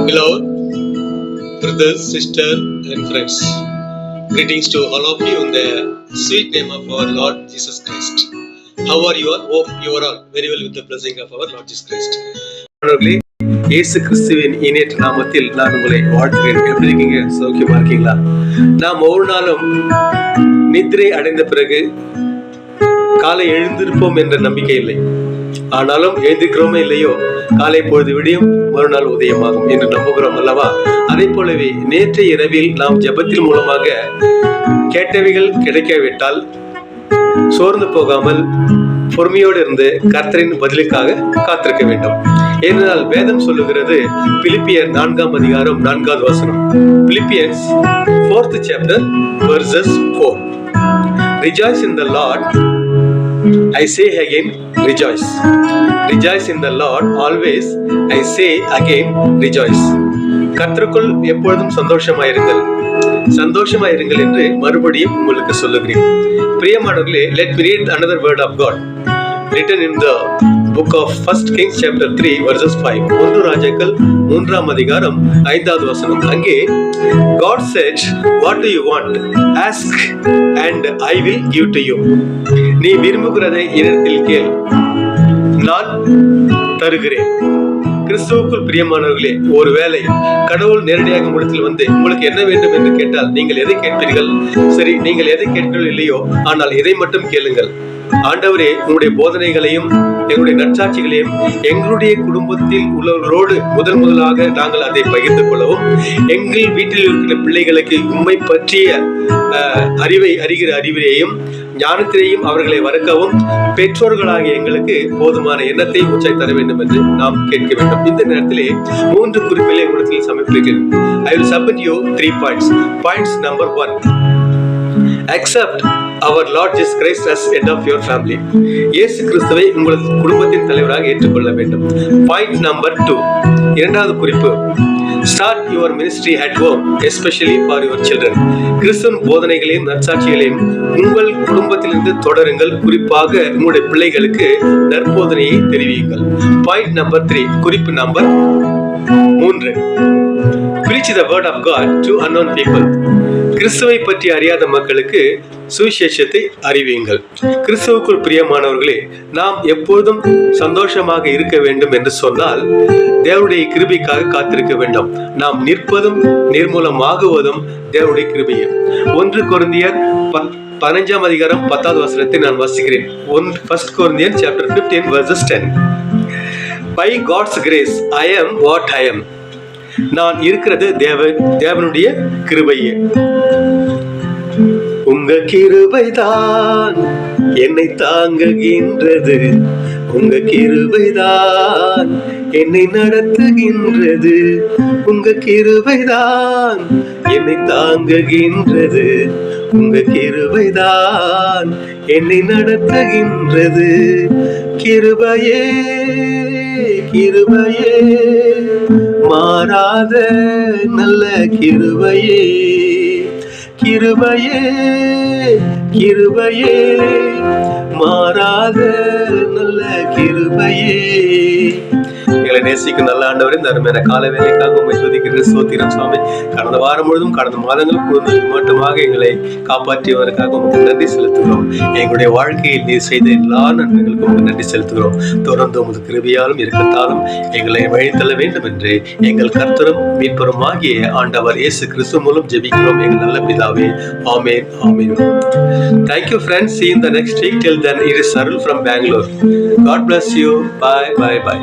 Hello, brothers, sisters, and friends. Greetings to all of you in the sweet name of our Lord Jesus Christ. How are you all? Hope you are all very well with the blessing of our Lord Jesus Christ. இயேசு கிறிஸ்துவின் இணையற்ற நாமத்தில் நான் உங்களை வாழ்த்துகிறேன். எப்படி இருக்கீங்க? சௌக்கியமா இருக்கீங்களா? நாம் ஒவ்வொரு நாளும் நித்திரை அடைந்த பிறகு காலை எழுந்திருப்போம் என்ற நம்பிக்கை இல்லை. ஆனாலும் எழுந்திருக்கிறோமே இல்லையோ, காலை பொழுது விடியும் மறுநாள் உதயமாகும் என்று நம்புகிறோம் அல்லவா? அதே போலவே நேற்றைய இரவில் நாம் ஜெபத்தின் மூலமாக கேட்டவைகள் கிடைக்காவிட்டால் சோர்ந்து போகாமல் பொறுமையோடு இருந்து கர்த்தரின் பதிலுக்காக காத்திருக்க வேண்டும். ஏனென்றால் வேதம் சொல்லுகிறது, பிலிப்பியர் 4ஆம் அதிகாரம் 4வது வசனம். Philippians 4th chapter verses 4. Rejoice in the Lord. I say again, rejoice. Rejoice in the Lord always. I say again, rejoice. கர்த்தருக்குள் எப்பொழுதும் சந்தோஷமாயிருங்கள் என்று மறுபடியும் உங்களுக்கு சொல்லுகிறேன். பிரியமானவர்களே, let me read another word of God written in the book of 1 Kings chapter 3 verses 5. 1 ராஜாக்கள் 3ஆம் அதிகாரம் 5வது வசனம். அங்கே God said, what do you want? Ask and I will give to you. நீ விரும்புகிறதை என்னிடத்தில் கேள், நான் தருகிறேன். கிறிஸ்துவுக்குள் பிரியமானவர்களே, ஒருவேளை கடவுள் நேரடியாக உங்களிடத்தில் வந்து உங்களுக்கு என்ன வேண்டும் என்று கேட்டால் நீங்கள் எதை கேட்பீர்கள்? சரி, நீங்கள் எதை கேட்கிறீர்கள் இல்லையோ, ஆனால் இதை மட்டும் கேளுங்கள். ஆண்டவரே, உங்களுடைய போதனைகளையும் எங்களுடைய நற்சாட்சிகளையும் எங்களுடைய குடும்பத்தில் உள்ளவர்களோடு முதலாக நாங்கள் அதை பகிர்ந்து கொள்ளவும், எங்கள் வீட்டில் இருக்கிற பிள்ளைகளுக்கு உண்மை பற்றிய அறிகிற அறிவியையும் ஞானத்திலேயும் அவர்களை வளர்க்கவும் பெற்றோர்களாகிய எங்களுக்கு போதுமான எண்ணத்தை உச்சை தர வேண்டும் என்று நாம் கேட்க வேண்டும். இந்த நேரத்திலே 3 குறிப்புகளை உங்களிடத்தில் சமர்ப்பிக்கிறேன். I will submit you 3 points. Points number 1. Accept our Lord Jesus Christ as head of your family. இயேசு கிறிஸ்துவை உங்கள் குடும்பத்தின் தலைவராக ஏற்றுக்கொள்ள வேண்டும். Point number 2. இரண்டாவது குறிப்பு, start your ministry at home, especially for your children. கிறிஸ்துவின் போதனைகளையும் நற்சாட்சிகளையும் உங்கள் குடும்பத்திலிருந்து தொடருங்கள். குறிப்பாக உங்களுடைய பிள்ளைகளுக்கு நற்போதனையை தெரிவியுங்கள். Point number 3. குறிப்பு number 3. Preach the word of God to unknown people. கிறிஸ்துவை பற்றி அறியாத மக்களுக்கு சுவிசேஷத்தை அறிவியுங்கள். கிறிஸ்துவுக்குள் பிரியமானவர்களே, நாம் எப்போதும் சந்தோஷமாக இருக்க வேண்டும் என்று சொன்னால் தேவனுடைய கிருபைக்காக காத்திருக்க வேண்டும். நாம் நிற்பதும் நிர்மூலமாகுவதும் தேவனுடைய கிருபையே. 1 கொரிந்தியர் 15ஆம் அதிகாரம் 10வது வசனத்தை நான் வாசிக்கிறேன். 1 Corinthians chapter 15 verses 10. By God's grace I am what I am. நான் இருக்கிறது தேவனுடைய கிருபையே. உங்க கிருபைதான் என்னை தாங்குகின்றது, உங்க கிருபைதான் என்னை நடத்துகின்றது, உங்க கிருபைதான் என்னை தாங்குகின்றது, உங்க கிருபைதான் என்னை நடத்துகின்றது. கிருபையே கிருபையே மாறாத நல்ல கிருபையே, கிருபையே கிருபையே மாறாத நல்ல கிருபையே. எங்களை நேசிக்கும் நல்ல ஆண்டவரே, இந்த அருமையான கால வேலைக்காக உண்மை துதிக்கிற ஸ்தோத்திரம் சுவாமி. கடந்த வாரம் முழுவதும் கடந்த மாதங்கள் மட்டுமாக எங்களை காப்பாற்றியவருக்காக உங்களுக்கு நன்றி செலுத்துகிறோம். எங்களுடைய வாழ்க்கையில் நீர் செய்த எல்லா நன்மைகளுக்கும் உங்களுக்கு நன்றி செலுத்துகிறோம். தொடர்ந்து உமது கிருபையாலும் இருக்கத்தாலும் எங்களை வழித்தள்ள வேண்டும் என்று எங்கள் கர்த்தரும் மீட்பரும் ஆகிய ஆண்டவர் இயேசு கிறிஸ்து மூலம் ஜெபிக்கிறோம் எங்கள் நல்ல பிதாவே. ஆமென் ஆமென். Thank you friends. See you in the next week. Till then, it is Sarul from Bangalore. God bless you. Bye bye bye.